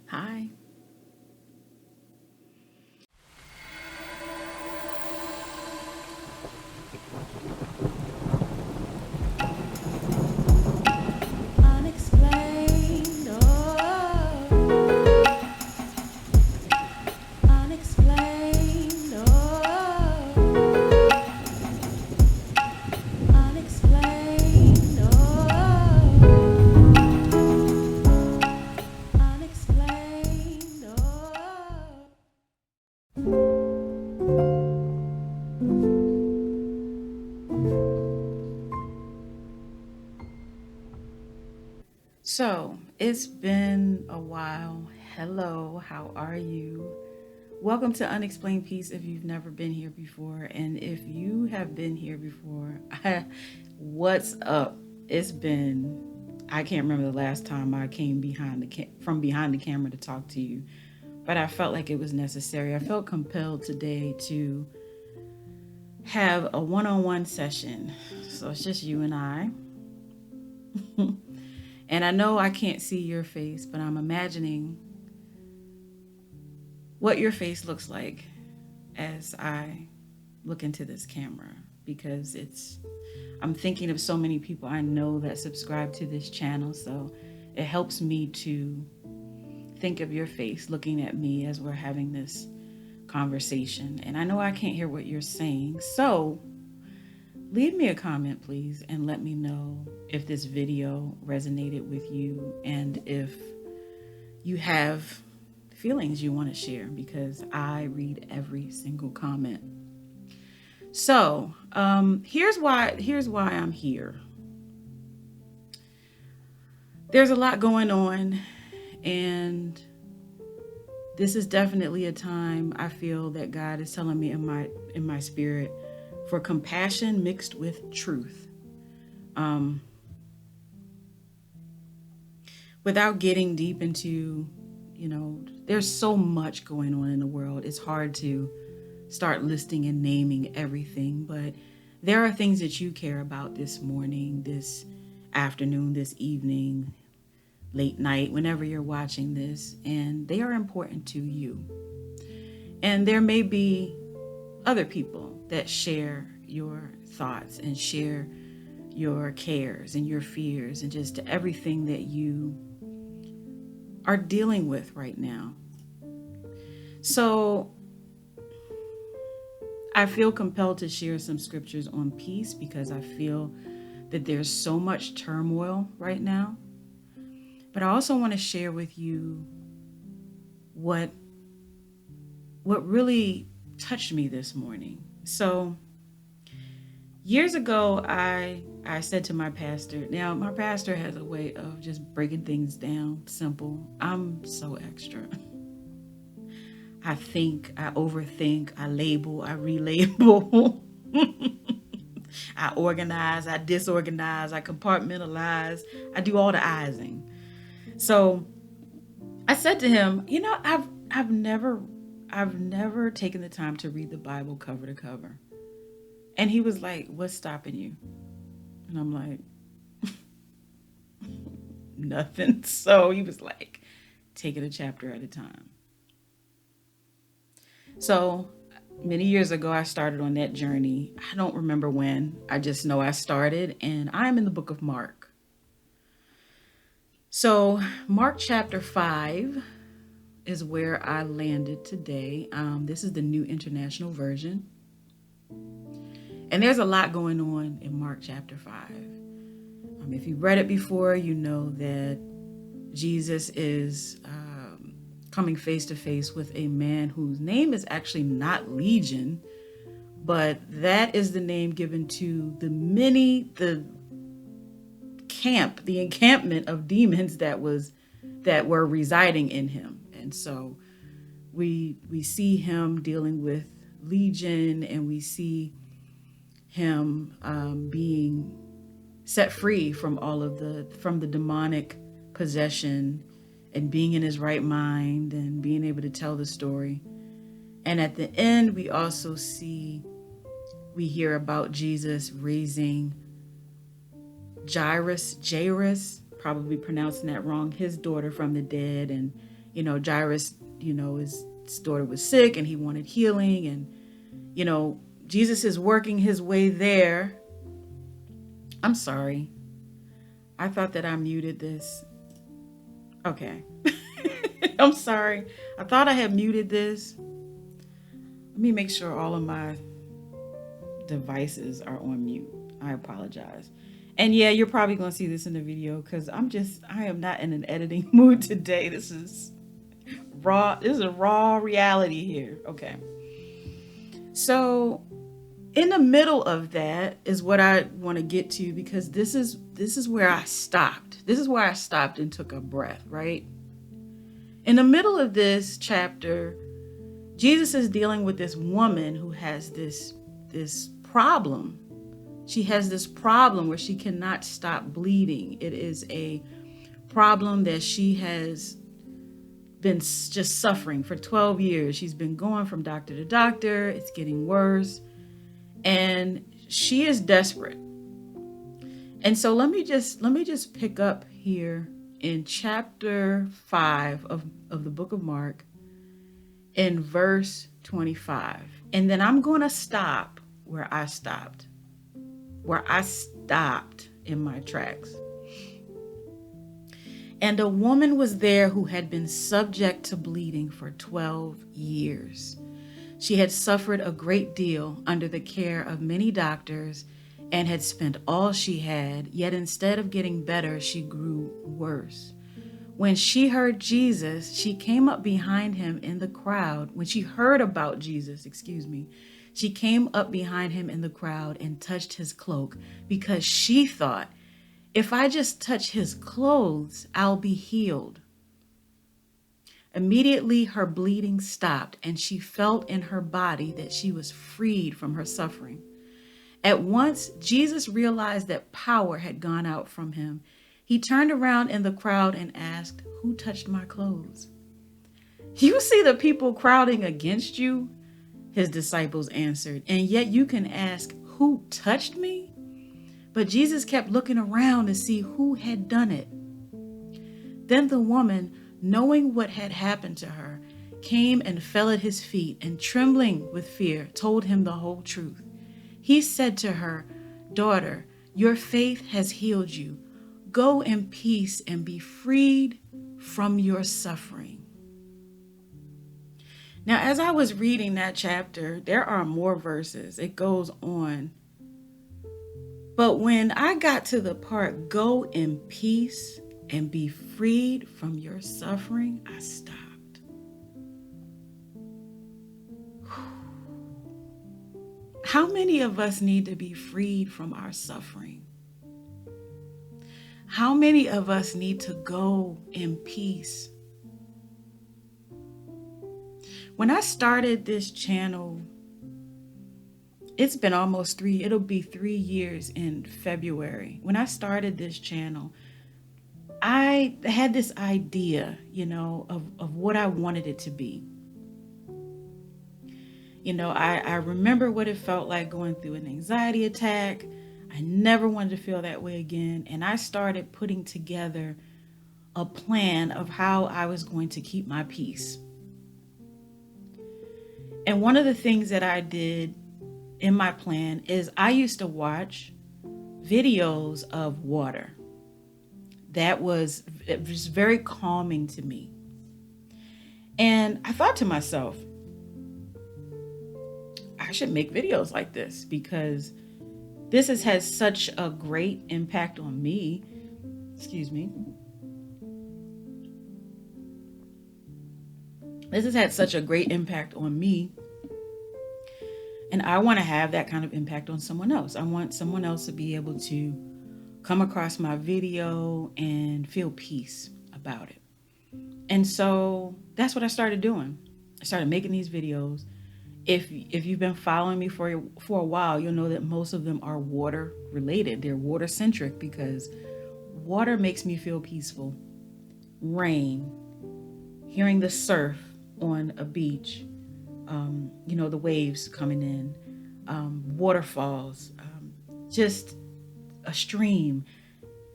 Hi. Unexplained, oh, unexplained, oh, unexplained, oh, unexplained, oh. So, it's been a while. Hello, how are you? Welcome to Unexplained Peace if you've never been here before. And if you have been here before, what's up? It's been, I can't remember the last time I came from behind the camera to talk to you, but I felt like it was necessary. I felt compelled today to have a one-on-one session. So it's just you and I. And I know I can't see your face, but I'm imagining what your face looks like as I look into this camera because I'm thinking of so many people I know that subscribe to this channel, so it helps me to think of your face looking at me as we're having this conversation. And I know I can't hear what you're saying, so leave me a comment, please, and let me know if this video resonated with you and if you have feelings you want to share, because I read every single comment. So here's why I'm here. There's a lot going on, and this is definitely a time I feel that God is telling me in my spirit for compassion mixed with truth. Without getting deep into, there's so much going on in the world. It's hard to start listing and naming everything, but there are things that you care about this morning, this afternoon, this evening, late night, whenever you're watching this, and they are important to you. And there may be other people that share your thoughts and share your cares and your fears and just everything that you are dealing with right now. So I feel compelled to share some scriptures on peace because I feel that there's so much turmoil right now. But I also want to share with you what really touched me this morning. So years ago, I said to my pastor, now my pastor has a way of just breaking things down simple. I'm so extra. I think, I overthink, I label, I relabel. I organize, I disorganize, I compartmentalize, I do all the izing. So I said to him, I've never taken the time to read the Bible cover to cover. And he was like, what's stopping you? And I'm like, nothing. So he was like, take it a chapter at a time. So many years ago, I started on that journey. I don't remember when. I just know I started, and I'm in the book of Mark. So Mark chapter 5 is where I landed today. This is the New International Version. And there's a lot going on in Mark chapter 5. If you've read it before, you know that Jesus is coming face to face with a man whose name is actually not Legion, but that is the name given to the encampment of demons that were residing in him. And so we see him dealing with Legion, and we see him being set free from from the demonic possession and being in his right mind and being able to tell the story. And at the end, we hear about Jesus raising Jairus, probably pronouncing that wrong, his daughter from the dead. And, Jairus, his daughter was sick and he wanted healing. And, Jesus is working his way there. I'm sorry. I thought that I muted this. Okay. I'm sorry. I thought I had muted this. Let me make sure all of my devices are on mute. I apologize. And yeah, you're probably going to see this in the video because I am not in an editing mood today. This is raw. This is a raw reality here. Okay. So in the middle of that is what I want to get to, because this is where I stopped. This is where I stopped and took a breath, right? In the middle of this chapter, Jesus is dealing with this woman who has this problem. She has this problem where she cannot stop bleeding. It is a problem that she has been just suffering for 12 years. She's been going from doctor to doctor. It's getting worse. And she is desperate. And so let me just pick up here in chapter 5 of the book of Mark in verse 25. And then I'm going to stop where I stopped in my tracks. And a woman was there who had been subject to bleeding for 12 years. She had suffered a great deal under the care of many doctors and had spent all she had, yet instead of getting better, she grew worse. When she heard Jesus, she came up behind him in the crowd. When she heard about Jesus, she came up behind him in the crowd and touched his cloak, because she thought, if I just touch his clothes, I'll be healed. Immediately her bleeding stopped, and she felt in her body that she was freed from her suffering. At once, Jesus realized that power had gone out from him. He turned around in the crowd and asked, "Who touched my clothes?" "You see the people crowding against you," his disciples answered, "and yet you can ask, 'Who touched me?'" But Jesus kept looking around to see who had done it. Then the woman, knowing what had happened to her, came and fell at his feet, and trembling with fear, told him the whole truth. He said to her, "Daughter, your faith has healed you. Go in peace and be freed from your suffering." Now, as I was reading that chapter, there are more verses. It goes on. But when I got to the part, "Go in peace and be freed from your suffering," I stopped. How many of us need to be freed from our suffering? How many of us need to go in peace? When I started this channel, it's been almost it'll be 3 years in February. When I started this channel, I had this idea, of what I wanted it to be. I remember what it felt like going through an anxiety attack. I never wanted to feel that way again. And I started putting together a plan of how I was going to keep my peace. And one of the things that I did in my plan is I used to watch videos of water. It was very calming to me. And I thought to myself, I should make videos like this, because this has had such a great impact on me. Excuse me. This has had such a great impact on me. And I want to have that kind of impact on someone else. I want someone else to be able to come across my video and feel peace about it. And so that's what I started doing. I started making these videos. If you've been following me for a while, you'll know that most of them are water related. They're water centric, because water makes me feel peaceful. Rain, hearing the surf on a beach, the waves coming in, waterfalls, just a stream.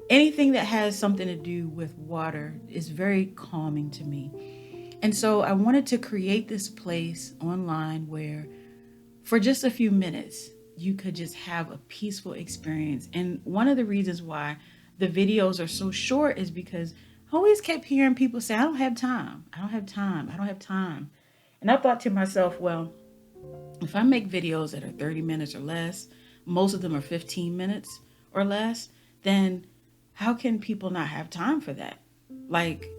Anything that has something to do with water is very calming to me. And so I wanted to create this place online where for just a few minutes, you could just have a peaceful experience. And one of the reasons why the videos are so short is because I always kept hearing people say, I don't have time. I don't have time. I don't have time. And I thought to myself, well, if I make videos that are 30 minutes or less, most of them are 15 minutes or less, then how can people not have time for that? Like,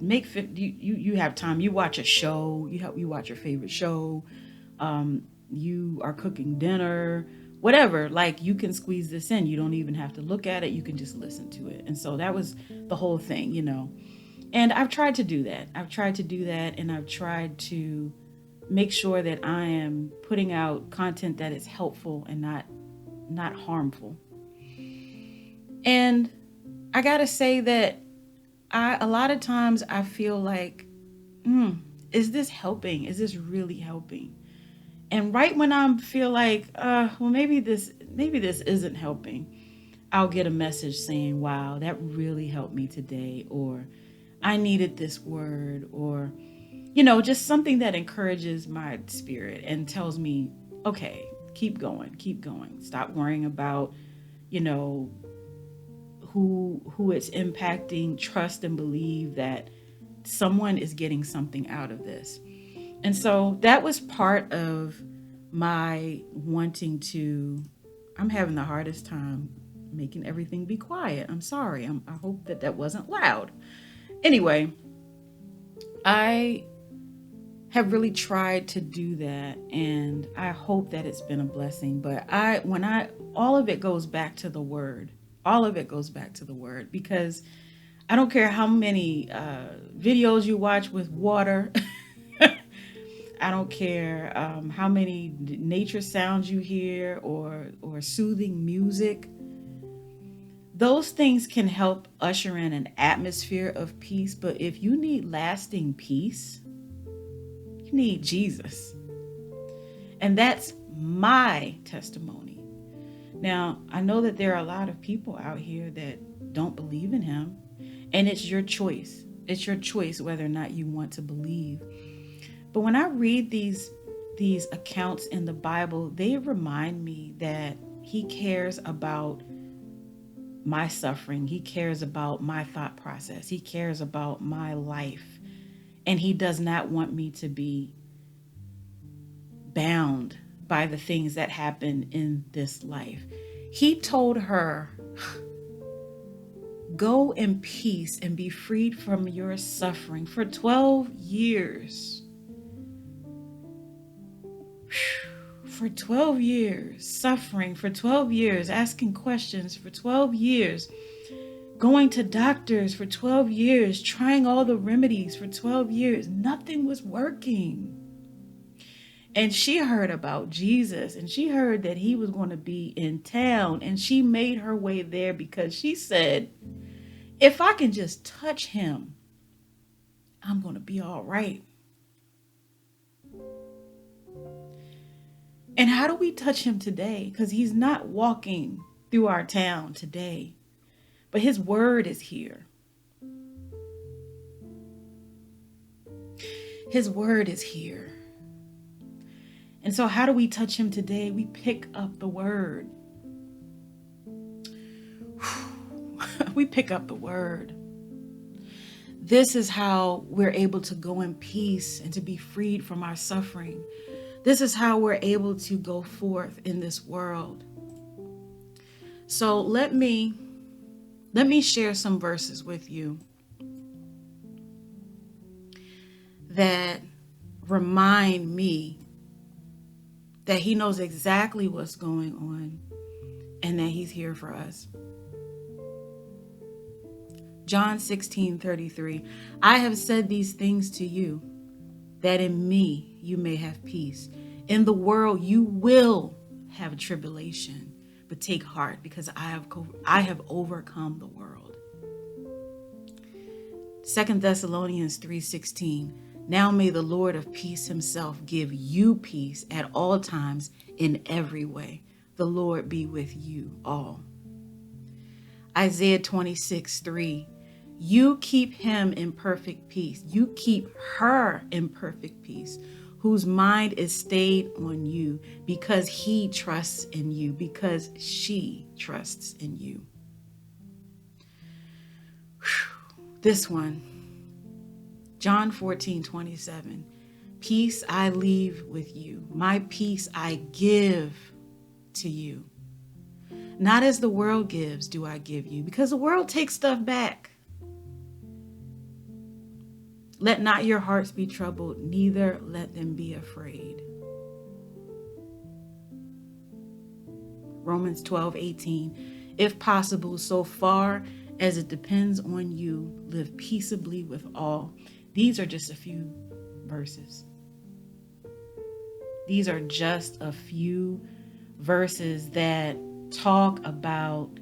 you have time. You watch a show, you watch your favorite show, you are cooking dinner, whatever, like you can squeeze this in. You don't even have to look at it. You can just listen to it. And so that was the whole thing. And I've tried to do that. And I've tried to make sure that I am putting out content that is helpful and not harmful. And I got to say that a lot of times I feel like, is this helping? Is this really helping? And right when I feel like, well, maybe this isn't helping, I'll get a message saying, wow, that really helped me today. Or I needed this word, or, just something that encourages my spirit and tells me, okay, keep going. Stop worrying about, who it's impacting. Trust and believe that someone is getting something out of this. And so that was part of my wanting to, I'm having the hardest time making everything be quiet. I'm sorry. I hope that wasn't loud. Anyway, I have really tried to do that, and I hope that it's been a blessing. But all of it goes back to the word. Because I don't care how many videos you watch with water. I don't care how many nature sounds you hear or soothing music. Those things can help usher in an atmosphere of peace. But if you need lasting peace, you need Jesus. And that's my testimony. Now, I know that there are a lot of people out here that don't believe in him. And it's your choice. It's your choice whether or not you want to believe. But when I read these accounts in the Bible, they remind me that he cares about my suffering. He cares about my thought process. He cares about my life. And he does not want me to be bound by the things that happen in this life. He told her, go in peace and be freed from your suffering for 12 years. For 12 years, suffering for 12 years, asking questions for 12 years, going to doctors for 12 years, trying all the remedies for 12 years. Nothing was working. And she heard about Jesus, and she heard that he was going to be in town, and she made her way there because she said, if I can just touch him, I'm going to be all right. And how do we touch him today? Because he's not walking through our town today, but his word is here. His word is here. And so how do we touch him today? We pick up the word. We pick up the word. This is how we're able to go in peace and to be freed from our suffering. This is how we're able to go forth in this world. So let me share some verses with you that remind me that he knows exactly what's going on and that he's here for us. John 16:33. I have said these things to you, that in me you may have peace. In the world you will have tribulation, but take heart, because I have overcome the world. 2 Thessalonians 3:16. Now may the Lord of peace himself give you peace at all times in every way. The Lord be with you all. Isaiah 26:3. You keep him in perfect peace. You keep her in perfect peace, whose mind is stayed on you because he trusts in you, because she trusts in you. Whew. This one, John 14:27. Peace I leave with you. My peace I give to you. Not as the world gives do I give you, because the world takes stuff back. Let not your hearts be troubled, neither let them be afraid. Romans 12:18. If possible, so far as it depends on you, live peaceably with all. These are just a few verses. These are just a few verses that talk about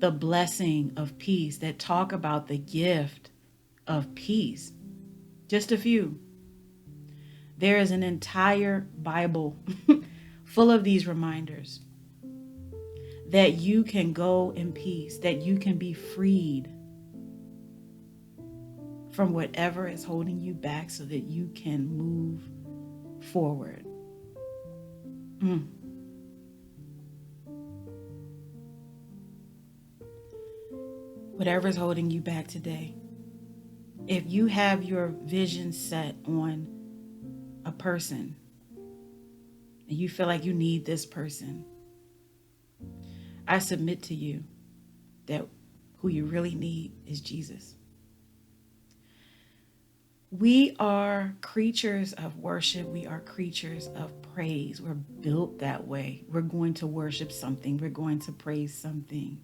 the blessing of peace, that talk about the gift of peace. Just a few. There is an entire Bible full of these reminders that you can go in peace, that you can be freed from whatever is holding you back so that you can move forward. Whatever is holding you back today, if you have your vision set on a person and you feel like you need this person, I submit to you that who you really need is Jesus. We are creatures of worship. We are creatures of praise. We're built that way. We're going to worship something. We're going to praise something.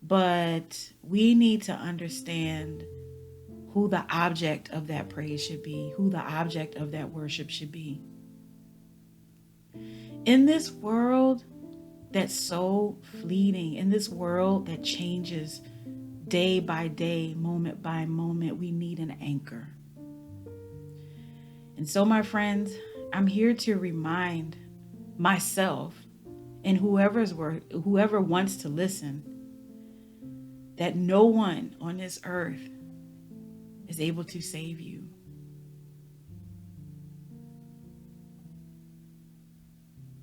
But we need to understand who the object of that praise should be, who the object of that worship should be. In this world that's so fleeting, in this world that changes day by day, moment by moment, we need an anchor. And so, my friends, I'm here to remind myself and whoever wants to listen that no one on this earth is able to save you.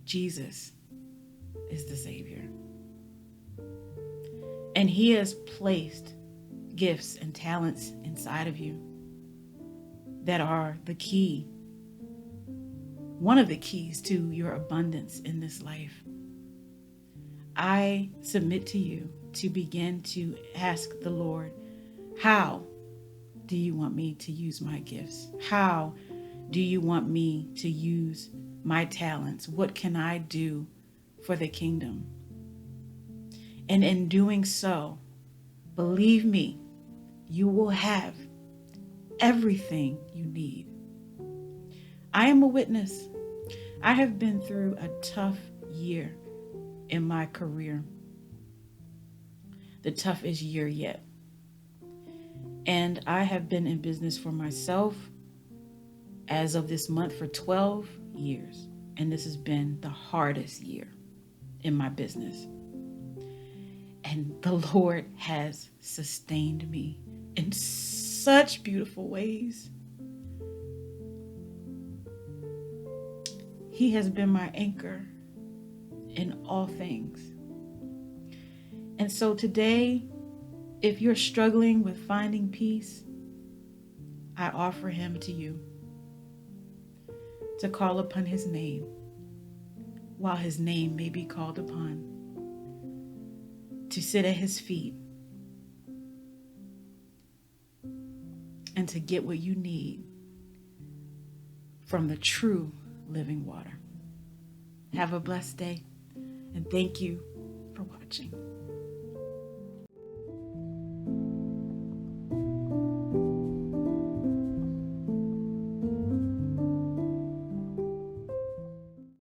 Jesus is the Savior. And he has placed gifts and talents inside of you that are the key, one of the keys to your abundance in this life. I submit to you to begin to ask the Lord, how do you want me to use my gifts? How do you want me to use my talents? What can I do for the kingdom? And in doing so, believe me, you will have everything you need. I am a witness. I have been through a tough year in my career, the toughest year yet. And I have been in business for myself as of this month for 12 years. And this has been the hardest year in my business. And the Lord has sustained me in such beautiful ways. He has been my anchor in all things. And so today, if you're struggling with finding peace, I offer him to you to call upon his name while his name may be called upon, to sit at his feet and to get what you need from the true living water. Have a blessed day, and thank you for watching.